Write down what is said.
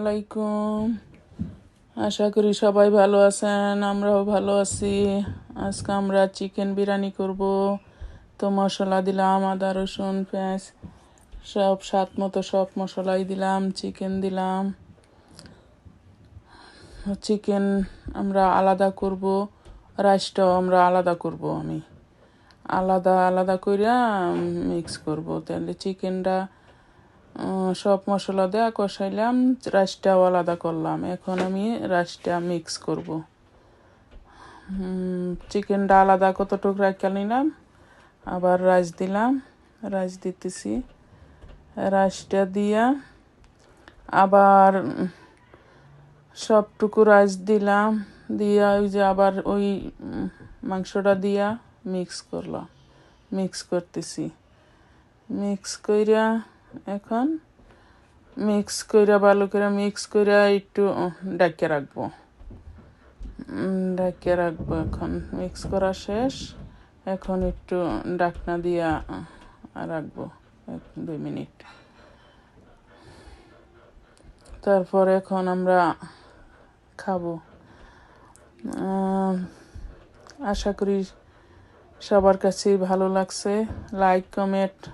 আলাইকুম। আশা করি সবাই ভালো আছেন, আমরাও ভালো আছি। আজকে আমরা চিকেন বিরিয়ানি করব। তো মশলা দিলাম আদা রসুন পেঁয়াজ সব স্বাদ মতো সব মশলাই দিলাম, চিকেন দিলাম। চিকেন আমরা আলাদা করব, রাইসটাও আমরা আলাদা করব। আমি আলাদা আলাদা কইরা মিক্স করব। তাহলে চিকেনটা সব মশলা দেওয়া কষাইলাম, রাইসটাও আলাদা করলাম। এখন আমি রাইসটা মিক্স করব। চিকেনটা আলাদা কতটুকু রাখা নিলাম, আবার রাইস দিলাম, রাইস দিতেছি। রাইসটা দিয়া আবার সবটুকু রাইস দিলাম, দিয়া ওই যে আবার ওই মাংসটা দিয়া মিক্স করতেছি। এখন ভালো করে মিক্স কইরা একটু ঢাকিয়ে রাখবো। এখন মিক্স করা শেষ। এখন একটু ঢাকনা দিয়া রাখবো 1-2 মিনিট। তারপর এখন আমরা খাবো। আশা করি সবার কাছেই ভালো লাগছে। Like comment